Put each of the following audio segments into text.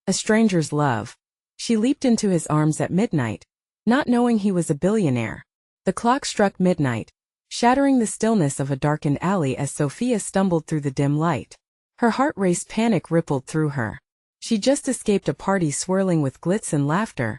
A stranger's love. She leaped into his arms at midnight, not knowing he was a billionaire. The clock struck midnight, shattering the stillness of a darkened alley as Sophia stumbled through the dim light. Her heart raced, panic rippled through her. She just escaped a party swirling with glitz and laughter,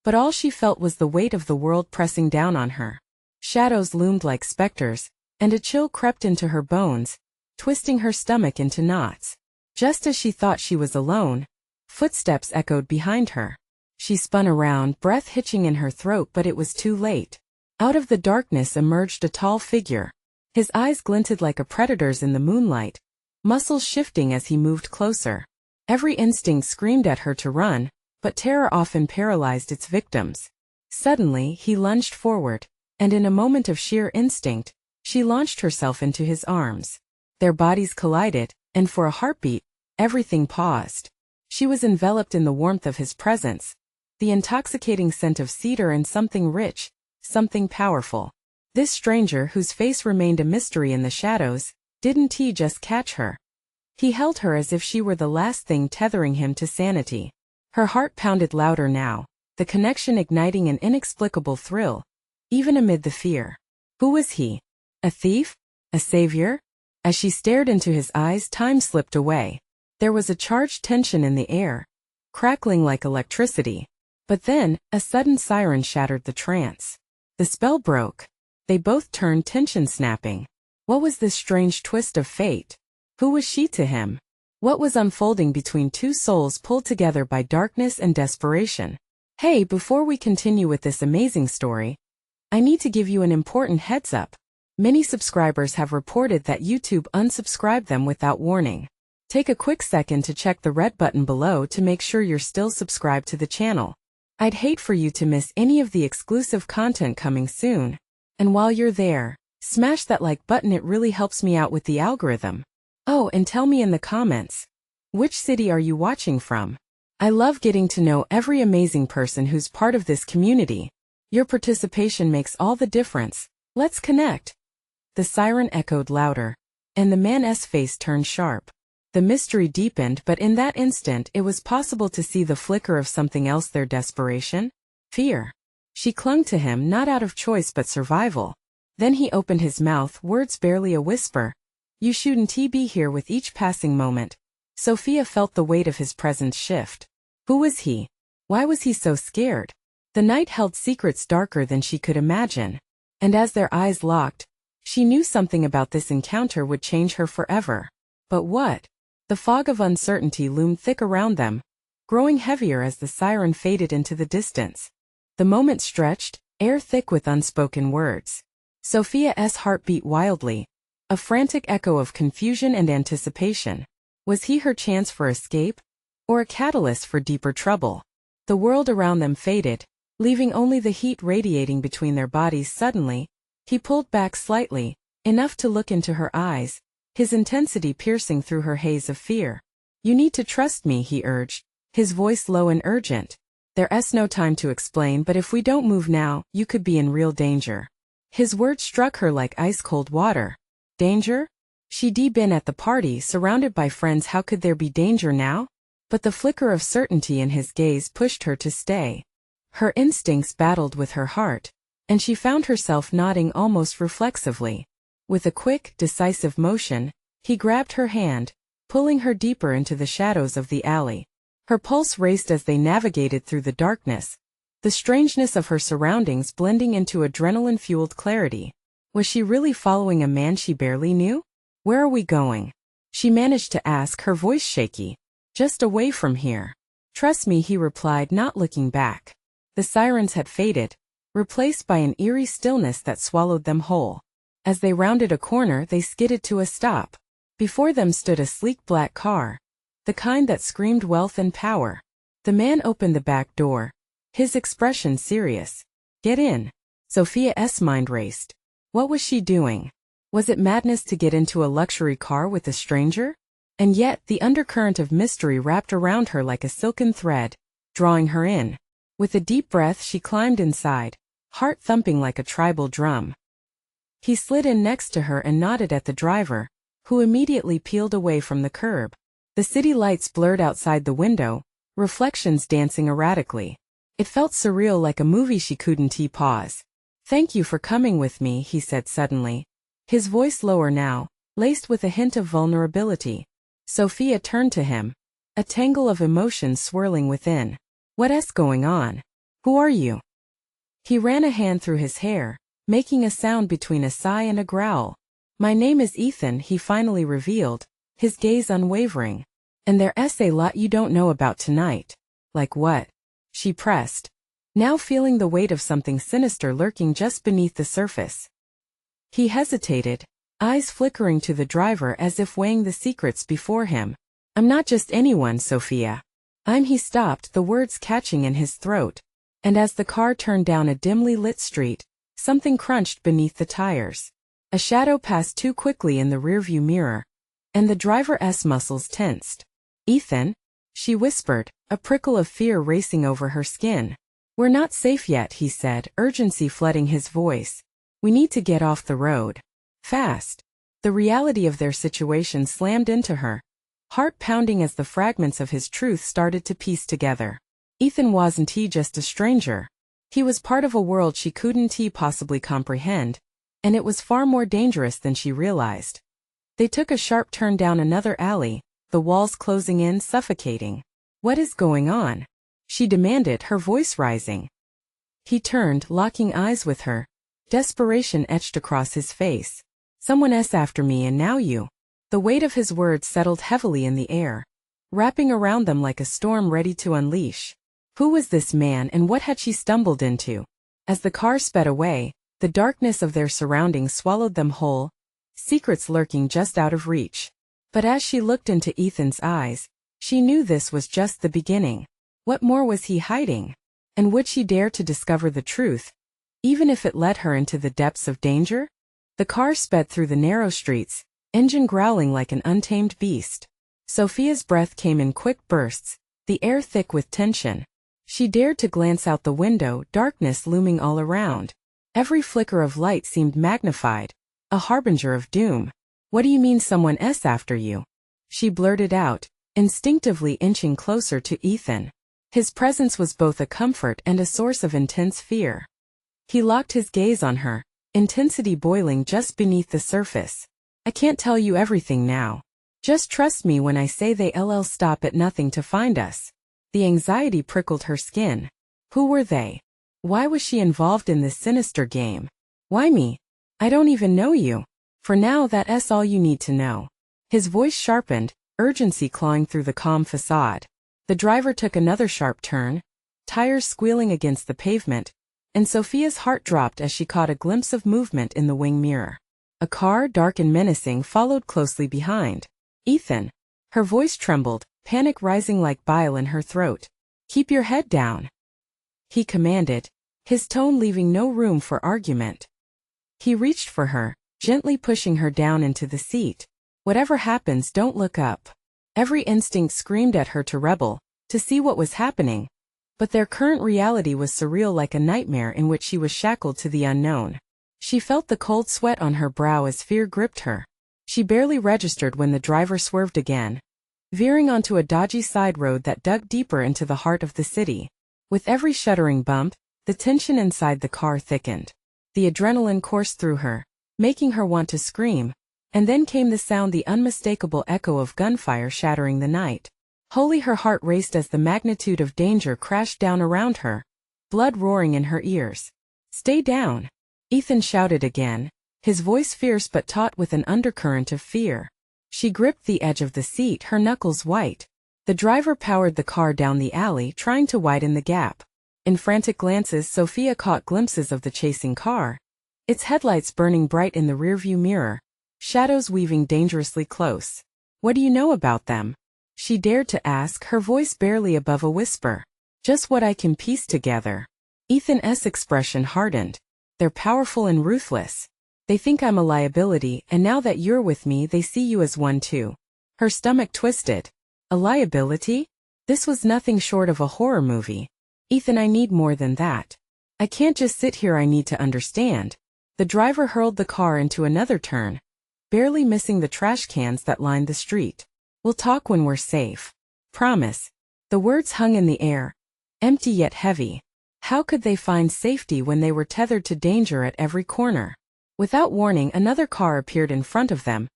but all she felt was the weight of the world pressing down on her. Shadows loomed like specters, and a chill crept into her bones, twisting her stomach into knots. Just as she thought she was alone, footsteps echoed behind her. She spun around, breath hitching in her throat, but it was too late. Out of the darkness emerged a tall figure. His eyes glinted like a predator's in the moonlight, muscles shifting as he moved closer. Every instinct screamed at her to run, but terror often paralyzed its victims. Suddenly, he lunged forward, and in a moment of sheer instinct, she launched herself into his arms. Their bodies collided, and for a heartbeat, everything paused. She was enveloped in the warmth of his presence, the intoxicating scent of cedar and something rich, something powerful. This stranger, whose face remained a mystery in the shadows, didn't he just catch her? He held her as if she were the last thing tethering him to sanity. Her heart pounded louder now, the connection igniting an inexplicable thrill, even amid the fear. Who was he? A thief? A savior? As she stared into his eyes, time slipped away. There was a charged tension in the air, crackling like electricity. But then, a sudden siren shattered the trance. The spell broke. They both turned, tension snapping. What was this strange twist of fate? Who was she to him? What was unfolding between two souls pulled together by darkness and desperation? Hey, before we continue with this amazing story, I need to give you an important heads up. Many subscribers have reported that YouTube unsubscribed them without warning. Take a quick second to check the red button below to make sure you're still subscribed to the channel. I'd hate for you to miss any of the exclusive content coming soon. And while you're there, smash that like button, it really helps me out with the algorithm. Oh, and tell me in the comments, which city are you watching from? I love getting to know every amazing person who's part of this community. Your participation makes all the difference. Let's connect. The siren echoed louder, and the man's face turned sharp. The mystery deepened, but in that instant it was possible to see the flicker of something else, their desperation. Fear. She clung to him, not out of choice but survival. Then he opened his mouth, words barely a whisper. You shouldn't be here. With each passing moment, Sophia felt the weight of his presence shift. Who was he? Why was he so scared? The night held secrets darker than she could imagine. And as their eyes locked, she knew something about this encounter would change her forever. But what? The fog of uncertainty loomed thick around them, growing heavier as the siren faded into the distance. The moment stretched, air thick with unspoken words. Sophia's heart beat wildly, a frantic echo of confusion and anticipation. Was he her chance for escape, or a catalyst for deeper trouble? The world around them faded, leaving only the heat radiating between their bodies. Suddenly, he pulled back slightly, enough to look into her eyes, his intensity piercing through her haze of fear. You need to trust me, he urged, his voice low and urgent. There's no time to explain, but if we don't move now, you could be in real danger. His words struck her like ice-cold water. Danger? She'd been at the party, surrounded by friends. How could there be danger now? But the flicker of certainty in his gaze pushed her to stay. Her instincts battled with her heart, and she found herself nodding almost reflexively. With a quick, decisive motion, he grabbed her hand, pulling her deeper into the shadows of the alley. Her pulse raced as they navigated through the darkness, the strangeness of her surroundings blending into adrenaline-fueled clarity. Was she really following a man she barely knew? Where are we going? She managed to ask, her voice shaky. Just away from here. Trust me, he replied, not looking back. The sirens had faded, replaced by an eerie stillness that swallowed them whole. As they rounded a corner, they skidded to a stop. Before them stood a sleek black car, the kind that screamed wealth and power. The man opened the back door, his expression serious. Get in. Sophia's mind raced. What was she doing? Was it madness to get into a luxury car with a stranger? And yet, the undercurrent of mystery wrapped around her like a silken thread, drawing her in. With a deep breath, she climbed inside, heart thumping like a tribal drum. He slid in next to her and nodded at the driver, who immediately peeled away from the curb. The city lights blurred outside the window, reflections dancing erratically. It felt surreal, like a movie she couldn't pause. "Thank you for coming with me," he said suddenly. His voice lower now, laced with a hint of vulnerability. Sophia turned to him, a tangle of emotions swirling within. "What's going on? Who are you?" He ran a hand through his hair, making a sound between a sigh and a growl. "My name is Ethan," he finally revealed, his gaze unwavering. "And there's a lot you don't know about tonight." "Like what?" she pressed, now feeling the weight of something sinister lurking just beneath the surface. He hesitated, eyes flickering to the driver as if weighing the secrets before him. "I'm not just anyone, Sophia. He stopped, the words catching in his throat. And as the car turned down a dimly lit street, something crunched beneath the tires. A shadow passed too quickly in the rearview mirror, and the driver's muscles tensed. "Ethan?" she whispered, a prickle of fear racing over her skin. "We're not safe yet," he said, urgency flooding his voice. "We need to get off the road. Fast." The reality of their situation slammed into her, heart pounding as the fragments of his truth started to piece together. Ethan wasn't just a stranger. He was part of a world she couldn't possibly comprehend, and it was far more dangerous than she realized. They took a sharp turn down another alley, the walls closing in, suffocating. "What is going on?" she demanded, her voice rising. He turned, locking eyes with her, desperation etched across his face. "Someone's after me, and now you." The weight of his words settled heavily in the air, wrapping around them like a storm ready to unleash. Who was this man, and what had she stumbled into? As the car sped away, the darkness of their surroundings swallowed them whole, secrets lurking just out of reach. But as she looked into Ethan's eyes, she knew this was just the beginning. What more was he hiding? And would she dare to discover the truth, even if it led her into the depths of danger? The car sped through the narrow streets, engine growling like an untamed beast. Sophia's breath came in quick bursts, the air thick with tension. She dared to glance out the window, darkness looming all around. Every flicker of light seemed magnified, a harbinger of doom. "What do you mean someone's after you?" she blurted out, instinctively inching closer to Ethan. His presence was both a comfort and a source of intense fear. He locked his gaze on her, intensity boiling just beneath the surface. "I can't tell you everything now. Just trust me when I say they'll stop at nothing to find us." The anxiety prickled her skin. Who were they? Why was she involved in this sinister game? "Why me? I don't even know you." "For now, that's all you need to know." His voice sharpened, urgency clawing through the calm facade. The driver took another sharp turn, tires squealing against the pavement, and Sophia's heart dropped as she caught a glimpse of movement in the wing mirror. A car, dark and menacing, followed closely behind. "Ethan." Her voice trembled, panic rising like bile in her throat. "Keep your head down," he commanded, his tone leaving no room for argument. He reached for her, gently pushing her down into the seat. "Whatever happens, don't look up." Every instinct screamed at her to rebel, to see what was happening. But their current reality was surreal, like a nightmare in which she was shackled to the unknown. She felt the cold sweat on her brow as fear gripped her. She barely registered when the driver swerved again, veering onto a dodgy side road that dug deeper into the heart of the city. With every shuddering bump, the tension inside the car thickened. The adrenaline coursed through her, making her want to scream. And then came the sound, the unmistakable echo of gunfire shattering the night. Holy, her heart raced as the magnitude of danger crashed down around her, blood roaring in her ears. "Stay down," Ethan shouted again, his voice fierce but taut with an undercurrent of fear. She gripped the edge of the seat, her knuckles white. The driver powered the car down the alley, trying to widen the gap. In frantic glances, Sophia caught glimpses of the chasing car, its headlights burning bright in the rearview mirror, shadows weaving dangerously close. "What do you know about them?" she dared to ask, her voice barely above a whisper. "Just what I can piece together." Ethan's expression hardened. "They're powerful and ruthless. They think I'm a liability, and now that you're with me, they see you as one too." Her stomach twisted. A liability? This was nothing short of a horror movie. "Ethan, I need more than that. I can't just sit here, I need to understand." The driver hurled the car into another turn, barely missing the trash cans that lined the street. "We'll talk when we're safe. Promise." The words hung in the air, empty yet heavy. How could they find safety when they were tethered to danger at every corner? Without warning, another car appeared in front of them,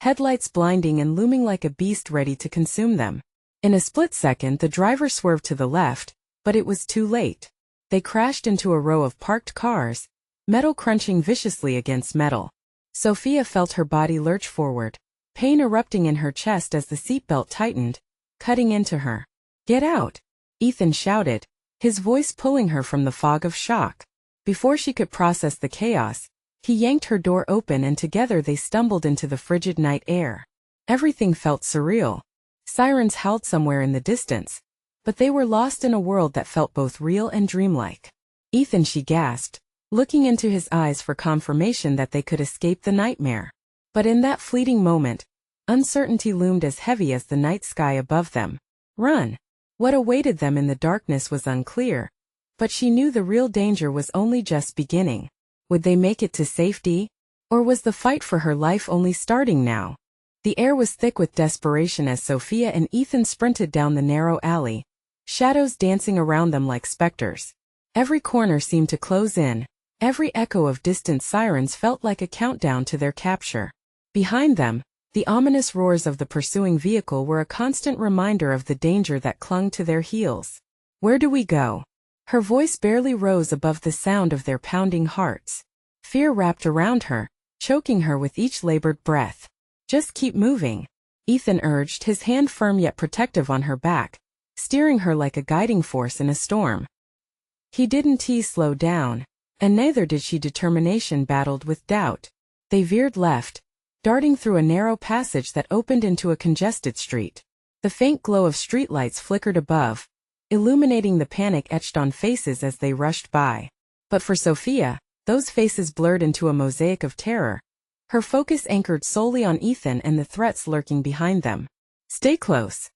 headlights blinding and looming like a beast ready to consume them. In a split second, the driver swerved to the left, but it was too late. They crashed into a row of parked cars, metal crunching viciously against metal. Sophia felt her body lurch forward, pain erupting in her chest as the seatbelt tightened, cutting into her. "Get out!" Ethan shouted, his voice pulling her from the fog of shock. Before she could process the chaos, he yanked her door open and together they stumbled into the frigid night air. Everything felt surreal. Sirens howled somewhere in the distance, but they were lost in a world that felt both real and dreamlike. "Ethan," she gasped, looking into his eyes for confirmation that they could escape the nightmare. But in that fleeting moment, uncertainty loomed as heavy as the night sky above them. Run! What awaited them in the darkness was unclear, but she knew the real danger was only just beginning. Would they make it to safety? Or was the fight for her life only starting now? The air was thick with desperation as Sophia and Ethan sprinted down the narrow alley, shadows dancing around them like specters. Every corner seemed to close in. Every echo of distant sirens felt like a countdown to their capture. Behind them, the ominous roars of the pursuing vehicle were a constant reminder of the danger that clung to their heels. "Where do we go?" Her voice barely rose above the sound of their pounding hearts. Fear wrapped around her, choking her with each labored breath. "Just keep moving," Ethan urged, his hand firm yet protective on her back, steering her like a guiding force in a storm. He didn't slow down, and neither did she. Determination battled with doubt. They veered left, darting through a narrow passage that opened into a congested street. The faint glow of streetlights flickered above, illuminating the panic etched on faces as they rushed by. But for Sophia, those faces blurred into a mosaic of terror, her focus anchored solely on Ethan and the threats lurking behind them. "Stay close,"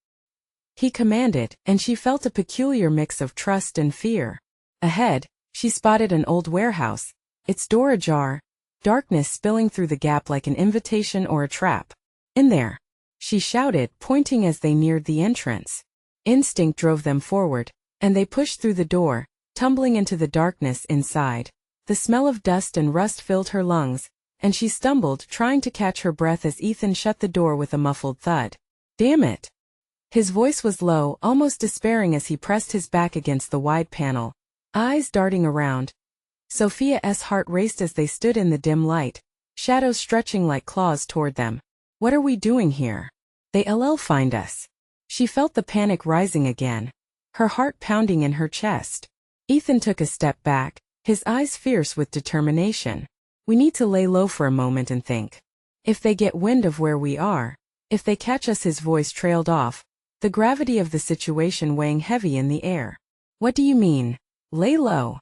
he commanded, and she felt a peculiar mix of trust and fear. Ahead, she spotted an old warehouse, its door ajar, darkness spilling through the gap like an invitation or a trap. "In there," she shouted, pointing as they neared the entrance. Instinct drove them forward, and they pushed through the door, tumbling into the darkness inside. The smell of dust and rust filled her lungs, and she stumbled, trying to catch her breath as Ethan shut the door with a muffled thud. "Damn it!" His voice was low, almost despairing as he pressed his back against the wide panel, eyes darting around. Sophia's heart raced as they stood in the dim light, shadows stretching like claws toward them. "What are we doing here? They'll find us." She felt the panic rising again, her heart pounding in her chest. Ethan took a step back, his eyes fierce with determination. "We need to lay low for a moment and think. If they get wind of where we are, if they catch us." His voice trailed off, the gravity of the situation weighing heavy in the air. "What do you mean, lay low?"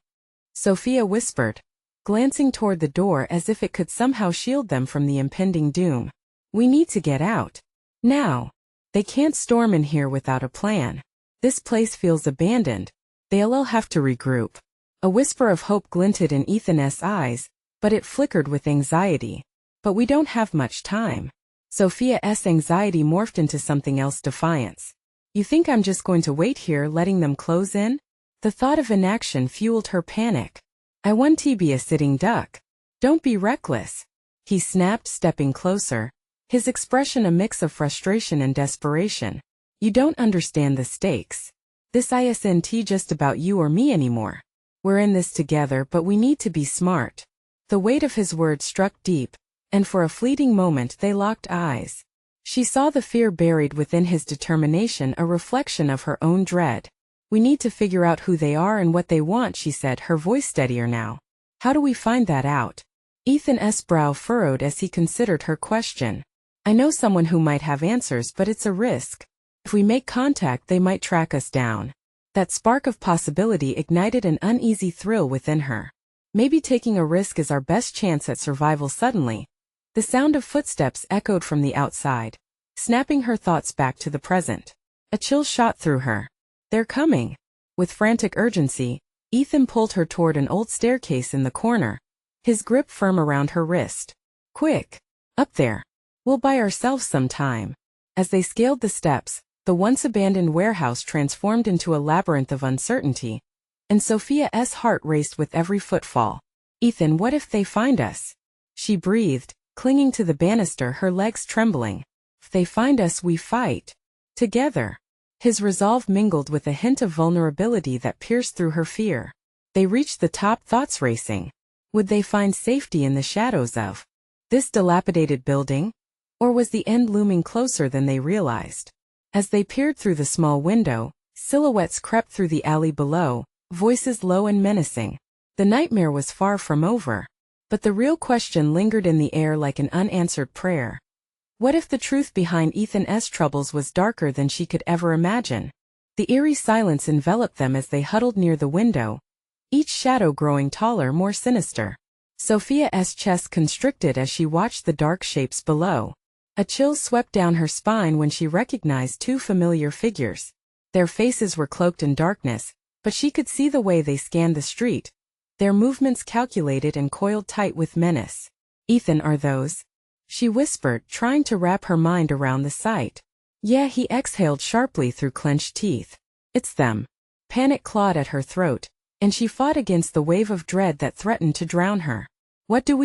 Sophia whispered, glancing toward the door as if it could somehow shield them from the impending doom. "We need to get out. Now. They can't storm in here without a plan. This place feels abandoned. They'll have to regroup." A whisper of hope glinted in Ethan's eyes, but it flickered with anxiety. "But we don't have much time." Sophia's anxiety morphed into something else, defiance. "You think I'm just going to wait here letting them close in?" The thought of inaction fueled her panic. "I want to be a sitting duck. Don't be reckless," he snapped, stepping closer, his expression a mix of frustration and desperation. "You don't understand the stakes. This isn't just about you or me anymore. We're in this together, but we need to be smart." The weight of his words struck deep, and for a fleeting moment they locked eyes. She saw the fear buried within his determination, a reflection of her own dread. "We need to figure out who they are and what they want," she said, her voice steadier now. "How do we find that out?" Ethan's brow furrowed as he considered her question. "I know someone who might have answers, but it's a risk. If we make contact, they might track us down." That spark of possibility ignited an uneasy thrill within her. Maybe taking a risk is our best chance at survival. Suddenly, the sound of footsteps echoed from the outside, snapping her thoughts back to the present. A chill shot through her. "They're coming." With frantic urgency, Ethan pulled her toward an old staircase in the corner, his grip firm around her wrist. "Quick! Up there! We'll buy ourselves some time." As they scaled the steps, The once abandoned warehouse transformed into a labyrinth of uncertainty, and Sophia's heart raced with every footfall. "Ethan, what if they find us?" she breathed, clinging to the banister, her legs trembling. "If they find us, we fight. Together." His resolve mingled with a hint of vulnerability that pierced through her fear. They reached the top, thoughts racing. Would they find safety in the shadows of this dilapidated building? Or was the end looming closer than they realized? As they peered through the small window, silhouettes crept through the alley below, voices low and menacing. The nightmare was far from over. But the real question lingered in the air like an unanswered prayer. What if the truth behind Ethan's troubles was darker than she could ever imagine? The eerie silence enveloped them as they huddled near the window, each shadow growing taller, more sinister. Sophia's chest constricted as she watched the dark shapes below. A chill swept down her spine when she recognized two familiar figures. Their faces were cloaked in darkness, but she could see the way they scanned the street, their movements calculated and coiled tight with menace. "Ethan, are those?" she whispered, trying to wrap her mind around the sight. "Yeah," he exhaled sharply through clenched teeth. "It's them." Panic clawed at her throat, and she fought against the wave of dread that threatened to drown her. "What do?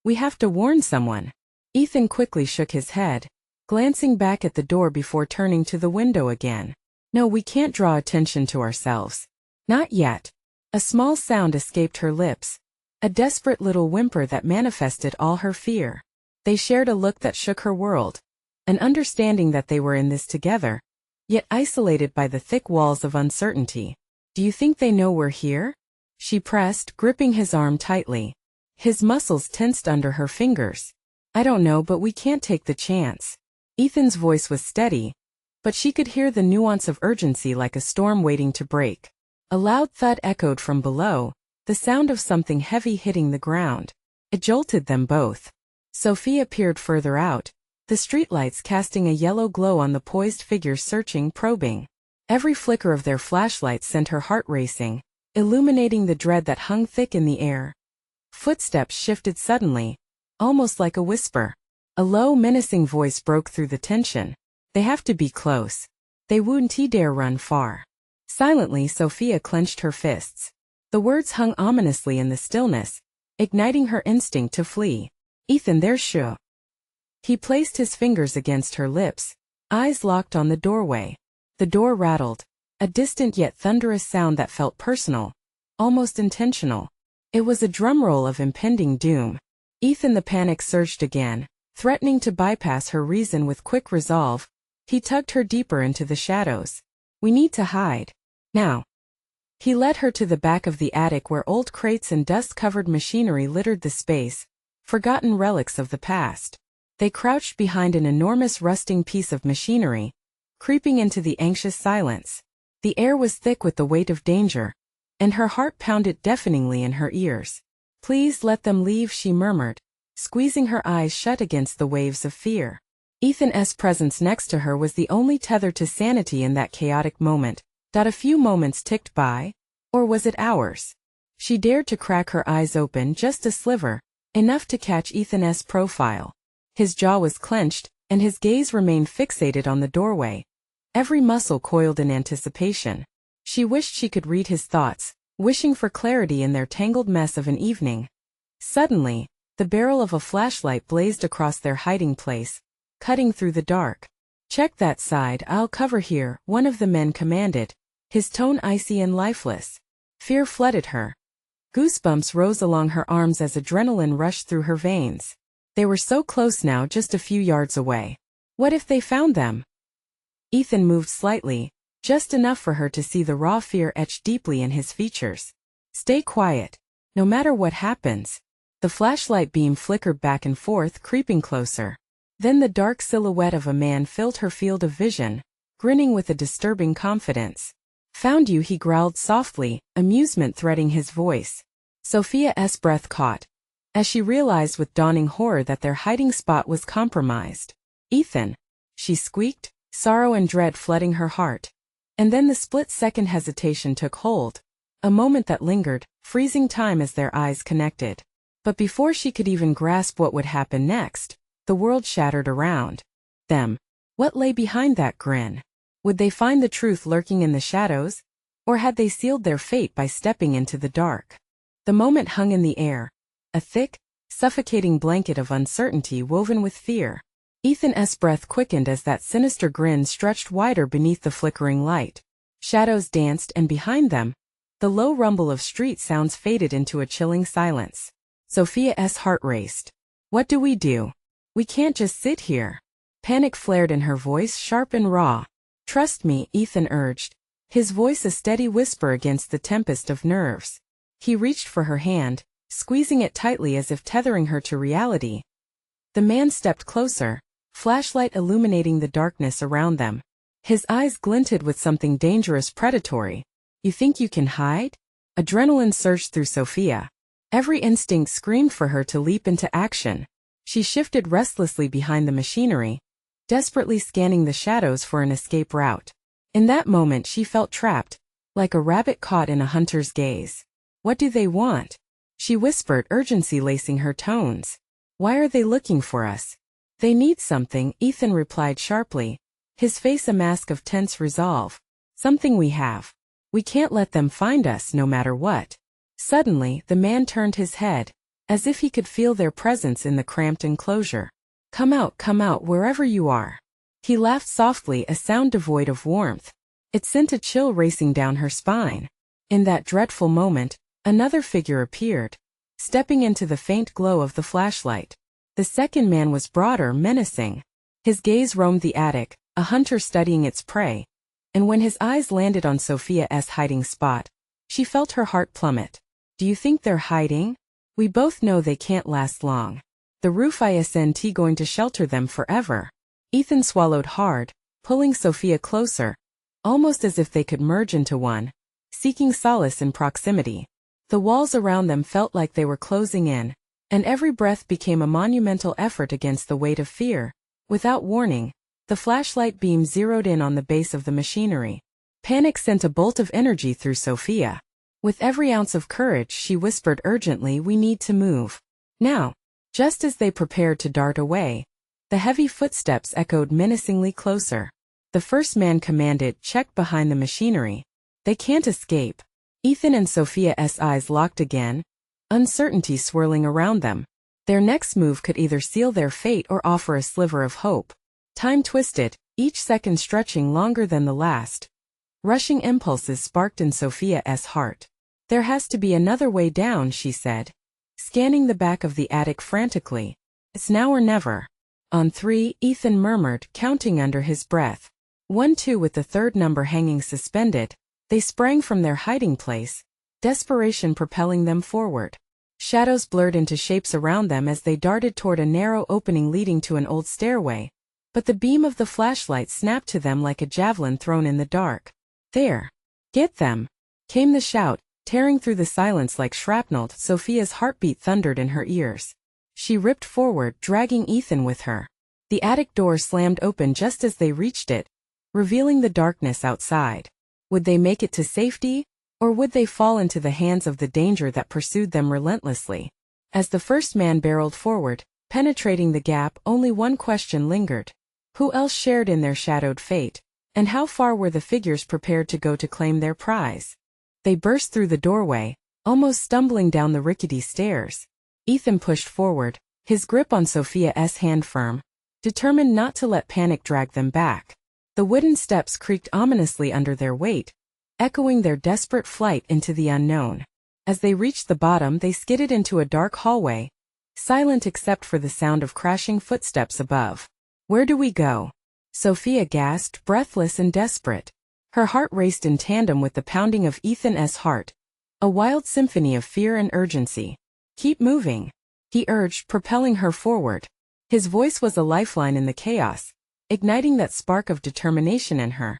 We have to warn someone." Ethan quickly shook his head, glancing back at the door before turning to the window again. "No, we can't draw attention to ourselves. Not yet." A small sound escaped her lips, a desperate little whimper that manifested all her fear. They shared a look that shook her world, an understanding that they were in this together, yet isolated by the thick walls of uncertainty. "Do you think they know we're here?" she pressed, gripping his arm tightly. His muscles tensed under her fingers. "I don't know, but we can't take the chance." Ethan's voice was steady, but she could hear the nuance of urgency like a storm waiting to break. A loud thud echoed from below, the sound of something heavy hitting the ground. It jolted them both. Sophia peered further out, the streetlights casting a yellow glow on the poised figures searching, probing. Every flicker of their flashlights sent her heart racing, illuminating the dread that hung thick in the air. Footsteps shifted suddenly, almost like a whisper. A low, menacing voice broke through the tension. "They have to be close. They won't dare run far." Silently, Sophia clenched her fists. The words hung ominously in the stillness, igniting her instinct to flee. "Ethan, they're sure." He placed his fingers against her lips, eyes locked on the doorway. The door rattled, a distant yet thunderous sound that felt personal, almost intentional. It was a drumroll of impending doom. "Ethan," the panic surged again, threatening to bypass her reason with quick resolve. He tugged her deeper into the shadows. "We need to hide. Now." He led her to the back of the attic where old crates and dust-covered machinery littered the space, forgotten relics of the past. They crouched behind an enormous rusting piece of machinery, creeping into the anxious silence. The air was thick with the weight of danger, and her heart pounded deafeningly in her ears. "Please let them leave," she murmured, squeezing her eyes shut against the waves of fear. Ethan's presence next to her was the only tether to sanity in that chaotic moment. A few moments ticked by, or was it hours? She dared to crack her eyes open just a sliver, enough to catch Ethan's profile. His jaw was clenched, and his gaze remained fixated on the doorway, every muscle coiled in anticipation. She wished she could read his thoughts, wishing for clarity in their tangled mess of an evening. Suddenly, the barrel of a flashlight blazed across their hiding place, cutting through the dark. "Check that side, I'll cover here," one of the men commanded, his tone icy and lifeless. Fear flooded her. Goosebumps rose along her arms as adrenaline rushed through her veins. They were so close now, just a few yards away. What if they found them? Ethan moved slightly, just enough for her to see the raw fear etched deeply in his features. "Stay quiet. No matter what happens." The flashlight beam flickered back and forth, creeping closer. Then the dark silhouette of a man filled her field of vision, grinning with a disturbing confidence. "Found you," he growled softly, amusement threading his voice. Sophia's breath caught, as she realized with dawning horror that their hiding spot was compromised. "Ethan," she squeaked, sorrow and dread flooding her heart. And then the split-second hesitation took hold, a moment that lingered, freezing time as their eyes connected. But before she could even grasp what would happen next, the world shattered around them. What lay behind that grin? Would they find the truth lurking in the shadows? Or had they sealed their fate by stepping into the dark? The moment hung in the air, a thick, suffocating blanket of uncertainty woven with fear. Ethan's breath quickened as that sinister grin stretched wider beneath the flickering light. Shadows danced, and behind them, the low rumble of street sounds faded into a chilling silence. Sophia's heart raced. What do we do? We can't just sit here. Panic flared in her voice, sharp and raw. Trust me, Ethan urged, his voice a steady whisper against the tempest of nerves. He reached for her hand, squeezing it tightly as if tethering her to reality. The man stepped closer, flashlight illuminating the darkness around them. His eyes glinted with something dangerous, predatory. You think you can hide? Adrenaline surged through Sophia. Every instinct screamed for her to leap into action. She shifted restlessly behind the machinery, desperately scanning the shadows for an escape route. In that moment she felt trapped, like a rabbit caught in a hunter's gaze. What do they want? She whispered, urgency lacing her tones. Why are they looking for us? They need something, Ethan replied sharply, his face a mask of tense resolve. Something we have. We can't let them find us no matter what. Suddenly, the man turned his head, as if he could feel their presence in the cramped enclosure. Come out, wherever you are. He laughed softly, a sound devoid of warmth. It sent a chill racing down her spine. In that dreadful moment, another figure appeared, stepping into the faint glow of the flashlight. The second man was broader, menacing. His gaze roamed the attic, a hunter studying its prey. And when his eyes landed on Sophia's hiding spot, she felt her heart plummet. Do you think they're hiding? We both know they can't last long. The roof isn't going to shelter them forever. Ethan swallowed hard, pulling Sophia closer, almost as if they could merge into one, seeking solace in proximity. The walls around them felt like they were closing in, and every breath became a monumental effort against the weight of fear. Without warning, the flashlight beam zeroed in on the base of the machinery. Panic sent a bolt of energy through Sophia. With every ounce of courage, she whispered urgently, we need to move. Now. Just as they prepared to dart away, the heavy footsteps echoed menacingly closer. The first man commanded, check behind the machinery. They can't escape. Ethan and Sophia's eyes locked again, uncertainty swirling around them. Their next move could either seal their fate or offer a sliver of hope. Time twisted, each second stretching longer than the last. Rushing impulses sparked in Sophia's heart. There has to be another way down, she said, scanning the back of the attic frantically. It's now or never. On 3, Ethan murmured, counting under his breath. 1, 2, with the third number hanging suspended, they sprang from their hiding place, desperation propelling them forward. Shadows blurred into shapes around them as they darted toward a narrow opening leading to an old stairway, but the beam of the flashlight snapped to them like a javelin thrown in the dark. There! Get them! Came the shout, tearing through the silence like shrapnel. Sophia's heartbeat thundered in her ears. She ripped forward, dragging Ethan with her. The attic door slammed open just as they reached it, revealing the darkness outside. Would they make it to safety, or would they fall into the hands of the danger that pursued them relentlessly? As the first man barreled forward, penetrating the gap, only one question lingered. Who else shared in their shadowed fate, and how far were the figures prepared to go to claim their prize? They burst through the doorway, almost stumbling down the rickety stairs. Ethan pushed forward, his grip on Sophia's hand firm, determined not to let panic drag them back. The wooden steps creaked ominously under their weight, echoing their desperate flight into the unknown. As they reached the bottom, they skidded into a dark hallway, silent except for the sound of crashing footsteps above. Where do we go? Sophia gasped, breathless and desperate. Her heart raced in tandem with the pounding of Ethan's heart, a wild symphony of fear and urgency. Keep moving, he urged, propelling her forward. His voice was a lifeline in the chaos, igniting that spark of determination in her.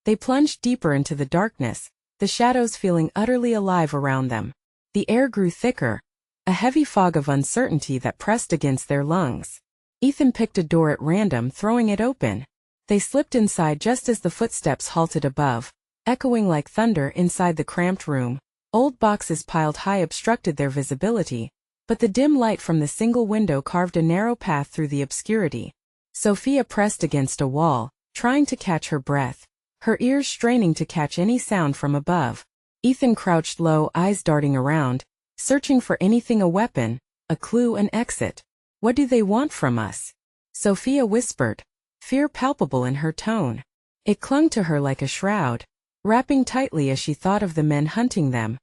They plunged deeper into the darkness, the shadows feeling utterly alive around them. The air grew thicker, a heavy fog of uncertainty that pressed against their lungs. Ethan picked a door at random, throwing it open. They slipped inside just as the footsteps halted above, echoing like thunder inside the cramped room. Old boxes piled high obstructed their visibility, but the dim light from the single window carved a narrow path through the obscurity. Sophia pressed against a wall, trying to catch her breath. her ears straining to catch any sound from above. Ethan crouched low, eyes darting around, searching for anything, a weapon, a clue, an exit. What do they want from us? Sophia whispered, fear palpable in her tone. It clung to her like a shroud, wrapping tightly as she thought of the men hunting them.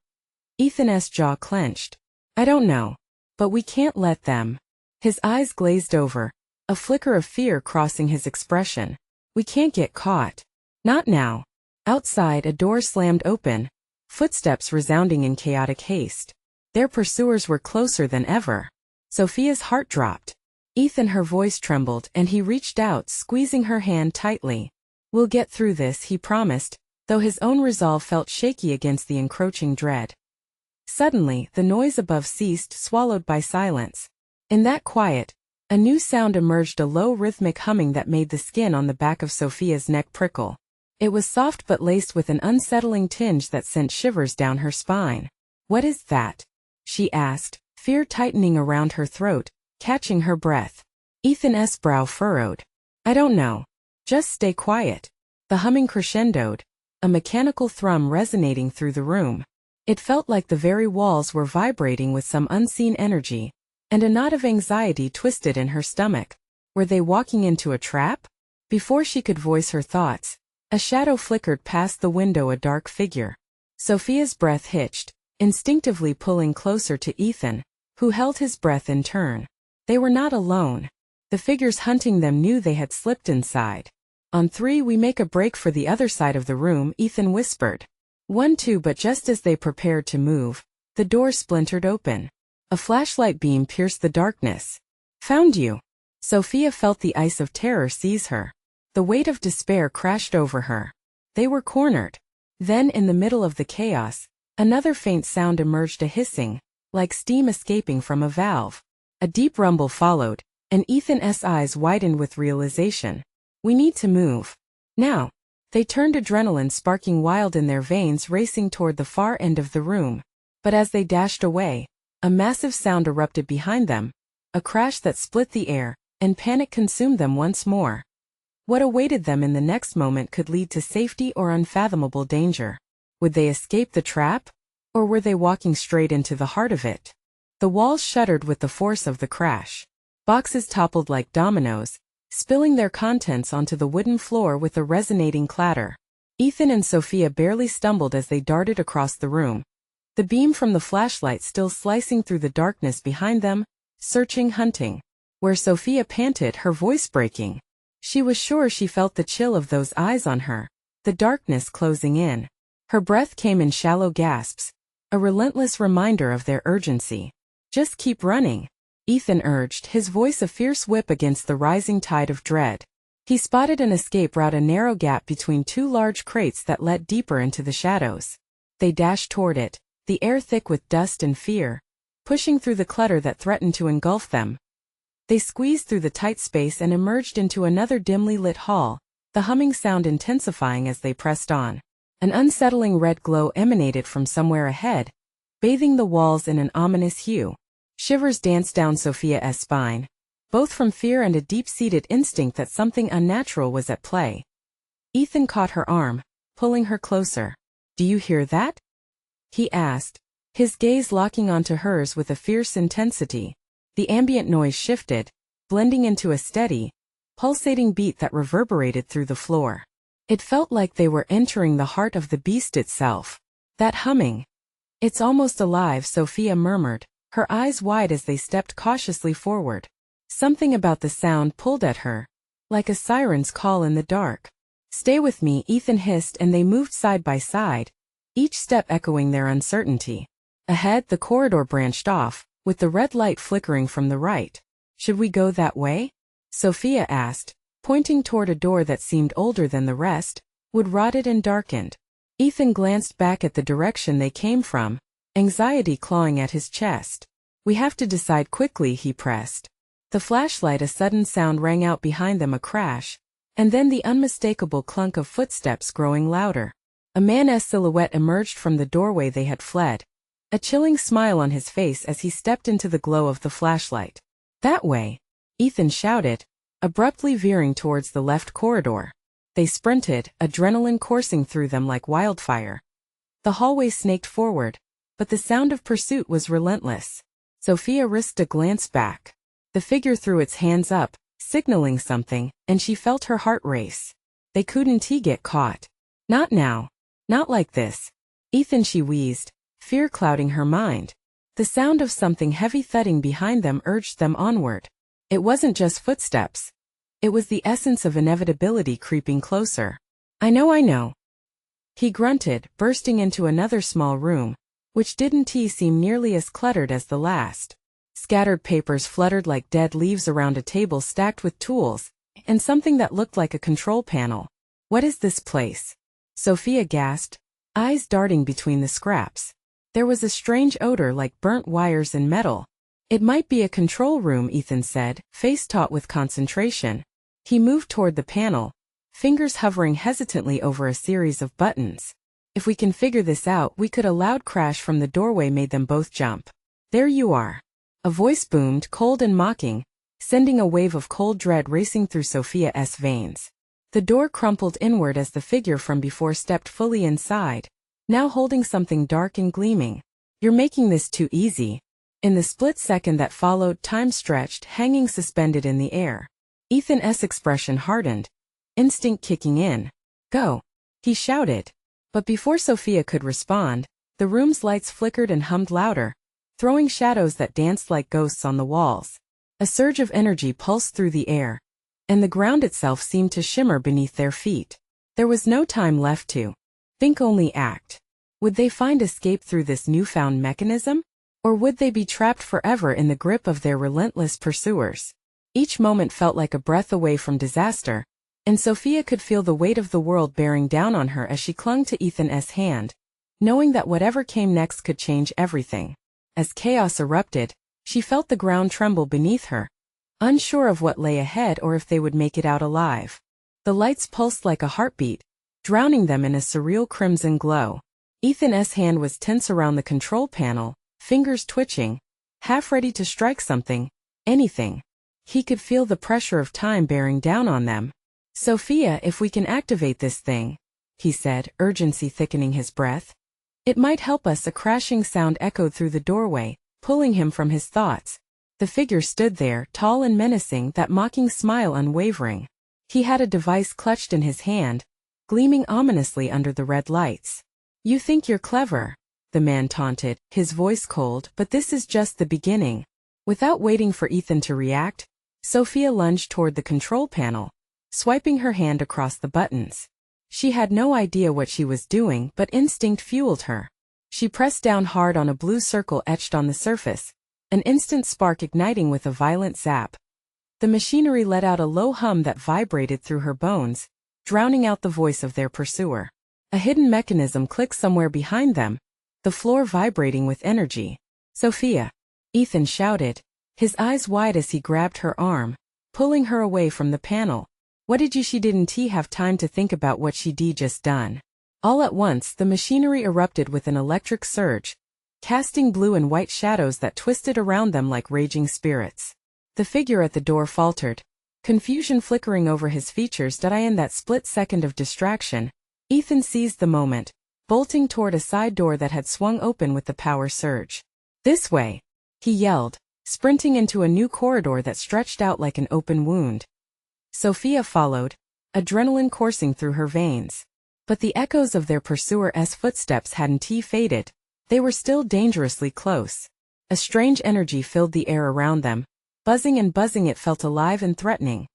Ethan's jaw clenched. I don't know. But we can't let them. His eyes glazed over, a flicker of fear crossing his expression. We can't get caught. Not now. Outside, a door slammed open, footsteps resounding in chaotic haste. Their pursuers were closer than ever. Sophia's heart dropped. Ethan, her voice trembled, and he reached out, squeezing her hand tightly. We'll get through this, he promised, though his own resolve felt shaky against the encroaching dread. Suddenly, the noise above ceased, swallowed by silence. In that quiet, a new sound emerged, a low rhythmic humming that made the skin on the back of Sophia's neck prickle. It was soft but laced with an unsettling tinge that sent shivers down her spine. What is that? She asked, fear tightening around her throat, catching her breath. Ethan's brow furrowed. I don't know. Just stay quiet. The humming crescendoed, a mechanical thrum resonating through the room. It felt like the very walls were vibrating with some unseen energy, and a knot of anxiety twisted in her stomach. Were they walking into a trap? Before she could voice her thoughts, a shadow flickered past the window, a dark figure. Sophia's breath hitched, instinctively pulling closer to Ethan, who held his breath in turn. They were not alone. The figures hunting them knew they had slipped inside. On three, we make a break for the other side of the room, Ethan whispered. 1, 2, but just as they prepared to move, the door splintered open. A flashlight beam pierced the darkness. Found you. Sophia felt the ice of terror seize her. The weight of despair crashed over her. They were cornered. Then, in the middle of the chaos, another faint sound emerged, a hissing, like steam escaping from a valve. A deep rumble followed, and Ethan's eyes widened with realization. We need to move. Now. They turned, adrenaline sparking wild in their veins, racing toward the far end of the room. But as they dashed away, a massive sound erupted behind them, a crash that split the air, and panic consumed them once more. What awaited them in the next moment could lead to safety or unfathomable danger. Would they escape the trap? Or were they walking straight into the heart of it? The walls shuddered with the force of the crash. Boxes toppled like dominoes, spilling their contents onto the wooden floor with a resonating clatter. Ethan and Sophia barely stumbled as they darted across the room, the beam from the flashlight still slicing through the darkness behind them, searching, hunting. Where Sophia panted, her voice breaking. She was sure she felt the chill of those eyes on her, the darkness closing in. Her breath came in shallow gasps, a relentless reminder of their urgency. Just keep running, Ethan urged, his voice a fierce whip against the rising tide of dread. He spotted an escape route, a narrow gap between two large crates that led deeper into the shadows. They dashed toward it, the air thick with dust and fear, pushing through the clutter that threatened to engulf them. They squeezed through the tight space and emerged into another dimly lit hall, the humming sound intensifying as they pressed on. An unsettling red glow emanated from somewhere ahead, bathing the walls in an ominous hue. Shivers danced down Sophia's spine, both from fear and a deep-seated instinct that something unnatural was at play. Ethan caught her arm, pulling her closer. Do you hear that? He asked, his gaze locking onto hers with a fierce intensity. The ambient noise shifted, blending into a steady, pulsating beat that reverberated through the floor. It felt like they were entering the heart of the beast itself. That humming. It's almost alive, Sophia murmured, her eyes wide as they stepped cautiously forward. Something about the sound pulled at her, like a siren's call in the dark. Stay with me, Ethan hissed, and they moved side by side, each step echoing their uncertainty. Ahead, the corridor branched off, with the red light flickering from the right. Should we go that way? Sophia asked, pointing toward a door that seemed older than the rest, wood-rotted and darkened. Ethan glanced back at the direction they came from, anxiety clawing at his chest. We have to decide quickly, he pressed. The flashlight, a sudden sound rang out behind them, a crash, and then the unmistakable clunk of footsteps growing louder. A man's silhouette emerged from the doorway they had fled, a chilling smile on his face as he stepped into the glow of the flashlight. That way, Ethan shouted, abruptly veering towards the left corridor. They sprinted, adrenaline coursing through them like wildfire. The hallway snaked forward, but the sound of pursuit was relentless. Sophia risked a glance back. The figure threw its hands up, signaling something, and she felt her heart race. They couldn't get caught. Not now. Not like this. Ethan, she wheezed, fear clouding her mind. The sound of something heavy thudding behind them urged them onward. It wasn't just footsteps. It was the essence of inevitability creeping closer. I know. He grunted, bursting into another small room, which didn't seem nearly as cluttered as the last. Scattered papers fluttered like dead leaves around a table stacked with tools, and something that looked like a control panel. What is this place? Sophia gasped, eyes darting between the scraps. There was a strange odor like burnt wires and metal. It might be a control room, Ethan said, face taut with concentration. He moved toward the panel, fingers hovering hesitantly over a series of buttons. If we can figure this out, we could. A loud crash from the doorway made them both jump. There you are. A voice boomed, cold and mocking, sending a wave of cold dread racing through Sophia's veins. The door crumpled inward as the figure from before stepped fully inside, now holding something dark and gleaming. You're making this too easy. In the split second that followed, time stretched, hanging suspended in the air. Ethan's expression hardened, instinct kicking in. Go, he shouted. But before Sophia could respond, the room's lights flickered and hummed louder, throwing shadows that danced like ghosts on the walls. A surge of energy pulsed through the air, and the ground itself seemed to shimmer beneath their feet. There was no time left to think, only act. Would they find escape through this newfound mechanism? Or would they be trapped forever in the grip of their relentless pursuers? Each moment felt like a breath away from disaster, and Sophia could feel the weight of the world bearing down on her as she clung to Ethan's hand, knowing that whatever came next could change everything. As chaos erupted, she felt the ground tremble beneath her, unsure of what lay ahead or if they would make it out alive. The lights pulsed like a heartbeat, drowning them in a surreal crimson glow. Ethan's hand was tense around the control panel, fingers twitching, half ready to strike something, anything. He could feel the pressure of time bearing down on them. Sophia, if we can activate this thing, he said, urgency thickening his breath. It might help us. A crashing sound echoed through the doorway, pulling him from his thoughts. The figure stood there, tall and menacing, that mocking smile unwavering. He had a device clutched in his hand, gleaming ominously under the red lights. You think you're clever, the man taunted, his voice cold, but this is just the beginning. Without waiting for Ethan to react, Sophia lunged toward the control panel, swiping her hand across the buttons. She had no idea what she was doing, but instinct fueled her. She pressed down hard on a blue circle etched on the surface, an instant spark igniting with a violent zap. The machinery let out a low hum that vibrated through her bones, drowning out the voice of their pursuer. A hidden mechanism clicked somewhere behind them, the floor vibrating with energy. Sophia! Ethan shouted, his eyes wide as he grabbed her arm, pulling her away from the panel. What did you? She didn't have time to think about what she'd just done. All at once, the machinery erupted with an electric surge, casting blue and white shadows that twisted around them like raging spirits. The figure at the door faltered, confusion flickering over his features. In that split second of distraction, Ethan seized the moment, bolting toward a side door that had swung open with the power surge. This way! He yelled, sprinting into a new corridor that stretched out like an open wound. Sophia followed, adrenaline coursing through her veins. But the echoes of their pursuer's footsteps hadn't faded. They were still dangerously close. A strange energy filled the air around them, buzzing and buzzing. It felt alive and threatening.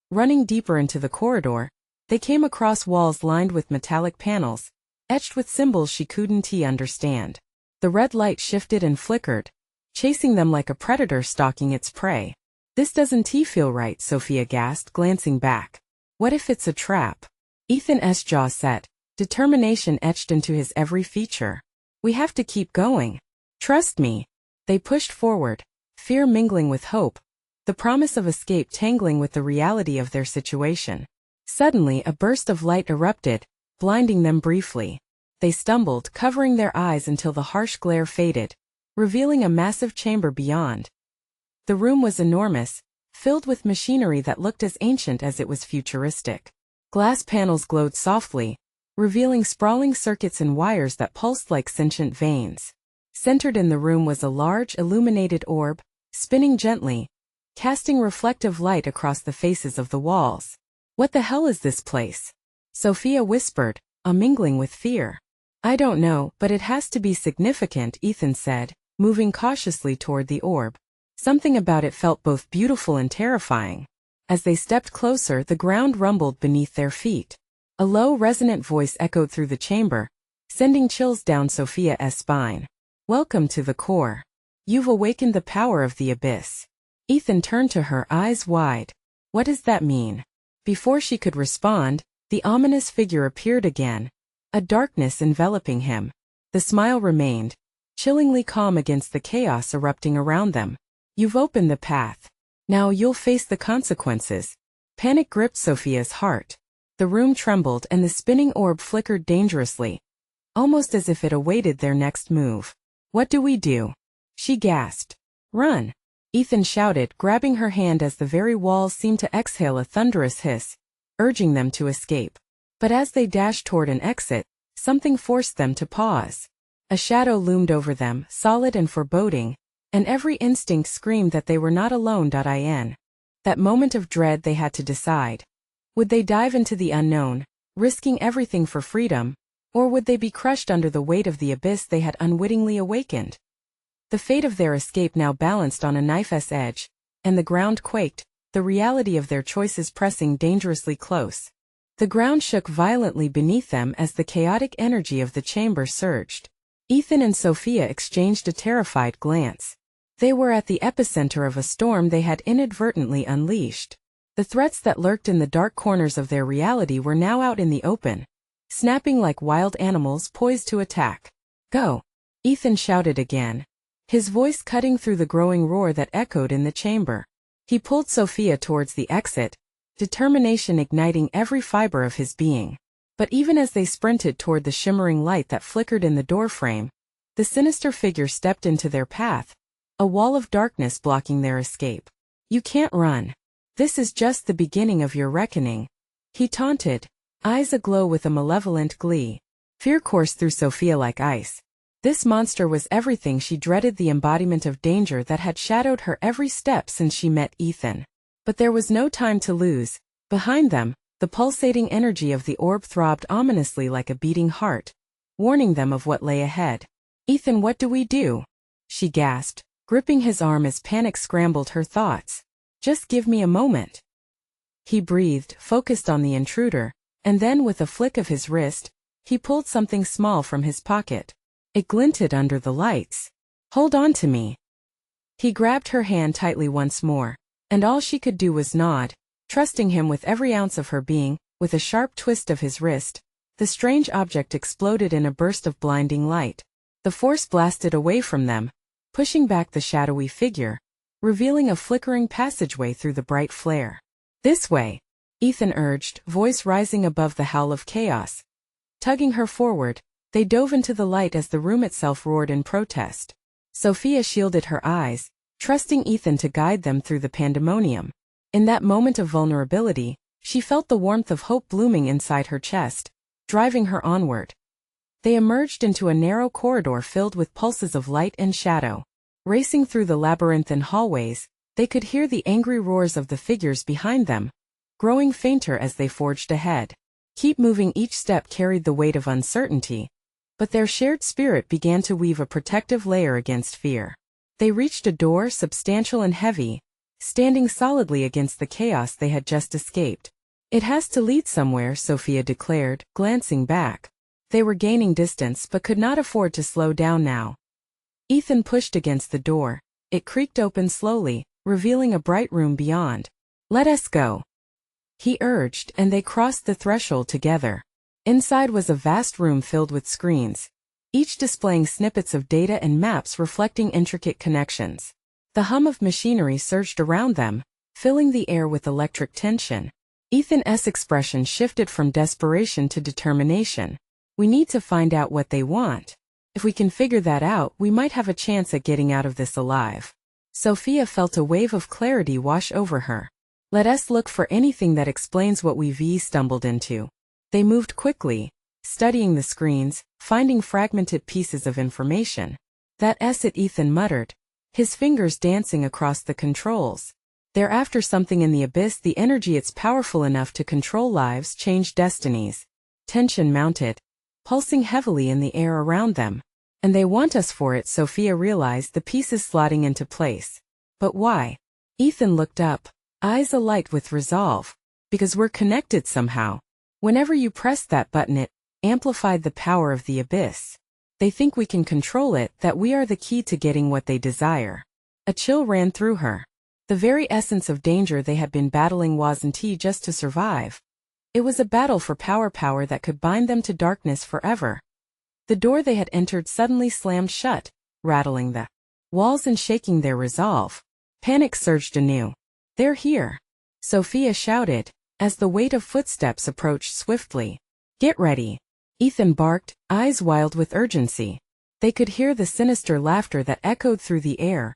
Running deeper into the corridor, they came across walls lined with metallic panels, etched with symbols she couldn't understand. The red light shifted and flickered, chasing them like a predator stalking its prey. This doesn't feel right, Sophia gasped, glancing back. What if it's a trap? Ethan's jaw set, determination etched into his every feature. We have to keep going. Trust me. They pushed forward, fear mingling with hope, the promise of escape tangling with the reality of their situation. Suddenly, a burst of light erupted, blinding them briefly. They stumbled, covering their eyes until the harsh glare faded, revealing a massive chamber beyond. The room was enormous, filled with machinery that looked as ancient as it was futuristic. Glass panels glowed softly, revealing sprawling circuits and wires that pulsed like sentient veins. Centered in the room was a large, illuminated orb, spinning gently, casting reflective light across the faces of the walls. "What the hell is this place?" Sophia whispered, mingling with fear. "I don't know, but it has to be significant," Ethan said, moving cautiously toward the orb. Something about it felt both beautiful and terrifying. As they stepped closer, the ground rumbled beneath their feet. A low, resonant voice echoed through the chamber, sending chills down Sophia's spine. "Welcome to the core. You've awakened the power of the abyss." Ethan turned to her, eyes wide. "What does that mean?" Before she could respond, the ominous figure appeared again, a darkness enveloping him. The smile remained, chillingly calm against the chaos erupting around them. "You've opened the path. Now you'll face the consequences." Panic gripped Sophia's heart. The room trembled and the spinning orb flickered dangerously, almost as if it awaited their next move. "What do we do?" she gasped. "Run!" Ethan shouted, grabbing her hand as the very walls seemed to exhale a thunderous hiss, urging them to escape. But as they dashed toward an exit, something forced them to pause. A shadow loomed over them, solid and foreboding, and every instinct screamed that they were not alone. In that moment of dread they had to decide. Would they dive into the unknown, risking everything for freedom, or would they be crushed under the weight of the abyss they had unwittingly awakened? The fate of their escape now balanced on a knife's edge, and the ground quaked, the reality of their choices pressing dangerously close. The ground shook violently beneath them as the chaotic energy of the chamber surged. Ethan and Sophia exchanged a terrified glance. They were at the epicenter of a storm they had inadvertently unleashed. The threats that lurked in the dark corners of their reality were now out in the open, snapping like wild animals poised to attack. "Go!" Ethan shouted again, his voice cutting through the growing roar that echoed in the chamber. He pulled Sophia towards the exit, determination igniting every fiber of his being. But even as they sprinted toward the shimmering light that flickered in the doorframe, the sinister figure stepped into their path, a wall of darkness blocking their escape. "You can't run. This is just the beginning of your reckoning," he taunted, eyes aglow with a malevolent glee. Fear coursed through Sophia like ice. This monster was everything she dreaded, the embodiment of danger that had shadowed her every step since she met Ethan. But there was no time to lose. Behind them, the pulsating energy of the orb throbbed ominously like a beating heart, warning them of what lay ahead. "Ethan, what do we do?" she gasped, gripping his arm as panic scrambled her thoughts. "Just give me a moment." He breathed, focused on the intruder, and then with a flick of his wrist, he pulled something small from his pocket. It glinted under the lights. "Hold on to me." He grabbed her hand tightly once more, and all she could do was nod, trusting him with every ounce of her being. With a sharp twist of his wrist, the strange object exploded in a burst of blinding light. The force blasted away from them, pushing back the shadowy figure, revealing a flickering passageway through the bright flare. "This way," Ethan urged, voice rising above the howl of chaos. Tugging her forward, they dove into the light as the room itself roared in protest. Sophia shielded her eyes, trusting Ethan to guide them through the pandemonium. In that moment of vulnerability, she felt the warmth of hope blooming inside her chest, driving her onward. They emerged into a narrow corridor filled with pulses of light and shadow. Racing through the labyrinthine hallways, they could hear the angry roars of the figures behind them, growing fainter as they forged ahead. Keep moving, each step carried the weight of uncertainty, but their shared spirit began to weave a protective layer against fear. They reached a door substantial and heavy, standing solidly against the chaos they had just escaped. "It has to lead somewhere," Sophia declared, glancing back. They were gaining distance but could not afford to slow down now. Ethan pushed against the door. It creaked open slowly, revealing a bright room beyond. "Let us go," he urged, and they crossed the threshold together. Inside was a vast room filled with screens, each displaying snippets of data and maps reflecting intricate connections. The hum of machinery surged around them, filling the air with electric tension. Ethan's expression shifted from desperation to determination. "We need to find out what they want. If we can figure that out, we might have a chance at getting out of this alive." Sophia felt a wave of clarity wash over her. Let us look for anything that explains what we've stumbled into. They moved quickly, studying the screens, finding fragmented pieces of information. That's it, Ethan muttered, his fingers dancing across the controls. They're after something in the abyss, the energy. It's powerful enough to control lives, change destinies. Tension mounted, pulsing heavily in the air around them. And they want us for it, Sophia realized, the pieces slotting into place. But why? Ethan looked up, eyes alight with resolve. Because we're connected somehow. Whenever you pressed that button, it amplified the power of the abyss. They think we can control it, that we are the key to getting what they desire. A chill ran through her. The very essence of danger they had been battling wasn't just to survive. It was a battle for power that could bind them to darkness forever. The door they had entered suddenly slammed shut, rattling the walls and shaking their resolve. Panic surged anew. They're here, Sophia shouted, as the weight of footsteps approached swiftly. Get ready, Ethan barked, eyes wild with urgency. They could hear the sinister laughter that echoed through the air,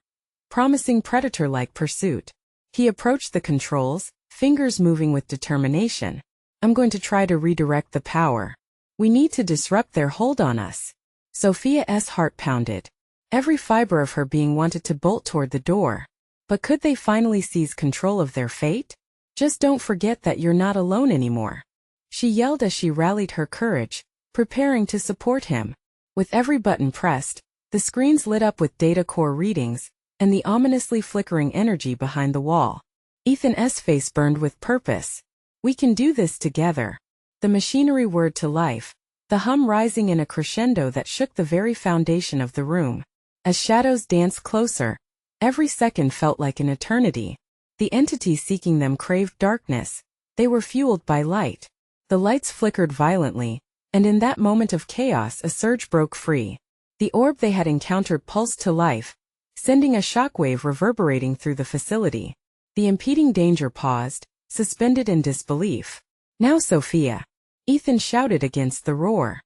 promising predator-like pursuit. He approached the controls, fingers moving with determination. I'm going to try to redirect the power. We need to disrupt their hold on us. Sophia's heart pounded. Every fiber of her being wanted to bolt toward the door. But could they finally seize control of their fate? Just don't forget that you're not alone anymore, she yelled as she rallied her courage, preparing to support him. With every button pressed, the screens lit up with data core readings, and the ominously flickering energy behind the wall. Ethan's face burned with purpose. We can do this together. The machinery whirred to life, the hum rising in a crescendo that shook the very foundation of the room. As shadows danced closer, every second felt like an eternity. The entity seeking them craved darkness. They were fueled by light. The lights flickered violently, and in that moment of chaos a surge broke free. The orb they had encountered pulsed to life, sending a shockwave reverberating through the facility. The impeding danger paused, suspended in disbelief. Now Sophia, Ethan shouted against the roar.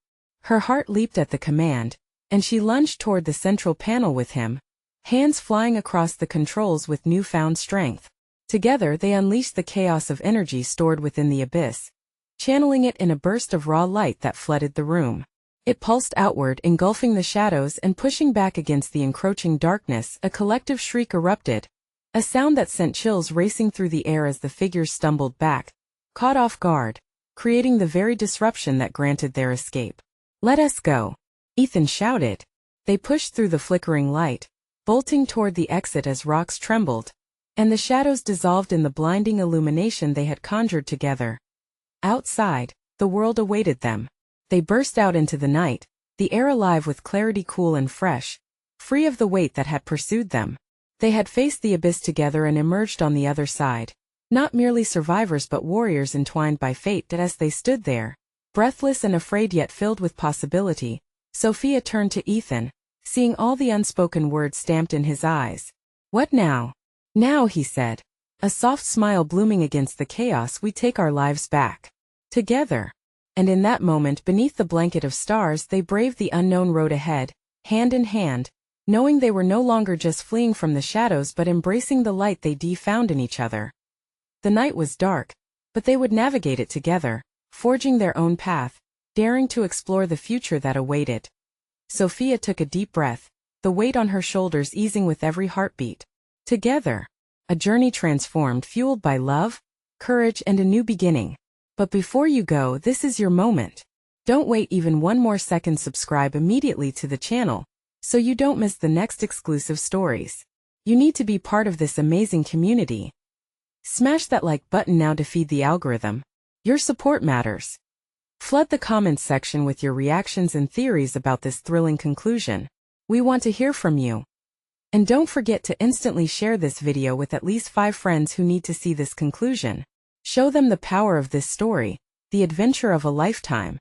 Her heart leaped at the command, and she lunged toward the central panel with him, hands flying across the controls with newfound strength. Together they unleashed the chaos of energy stored within the abyss, channeling it in a burst of raw light that flooded the room. It pulsed outward, engulfing the shadows and pushing back against the encroaching darkness. A collective shriek erupted, a sound that sent chills racing through the air as the figures stumbled back, caught off guard, creating the very disruption that granted their escape. Let us go, Ethan shouted. They pushed through the flickering light, bolting toward the exit as rocks trembled, and the shadows dissolved in the blinding illumination they had conjured together. Outside, the world awaited them. They burst out into the night, the air alive with clarity, cool and fresh, free of the weight that had pursued them. They had faced the abyss together and emerged on the other side, not merely survivors but warriors entwined by fate. As they stood there, breathless and afraid yet filled with possibility, Sophia turned to Ethan, seeing all the unspoken words stamped in his eyes. What now? Now, he said, a soft smile blooming against the chaos. We take our lives back. Together. And in that moment, beneath the blanket of stars, they braved the unknown road ahead, hand in hand, knowing they were no longer just fleeing from the shadows but embracing the light they found in each other. The night was dark, but they would navigate it together, forging their own path, daring to explore the future that awaited. Sophia took a deep breath, the weight on her shoulders easing with every heartbeat. Together. A journey transformed, fueled by love, courage and a new beginning. But before you go, this is your moment. Don't wait even one more second. Subscribe immediately to the channel, so you don't miss the next exclusive stories. You need to be part of this amazing community. Smash that like button now to feed the algorithm. Your support matters. Flood the comments section with your reactions and theories about this thrilling conclusion. We want to hear from you. And don't forget to instantly share this video with at least 5 friends who need to see this conclusion. Show them the power of this story, the adventure of a lifetime.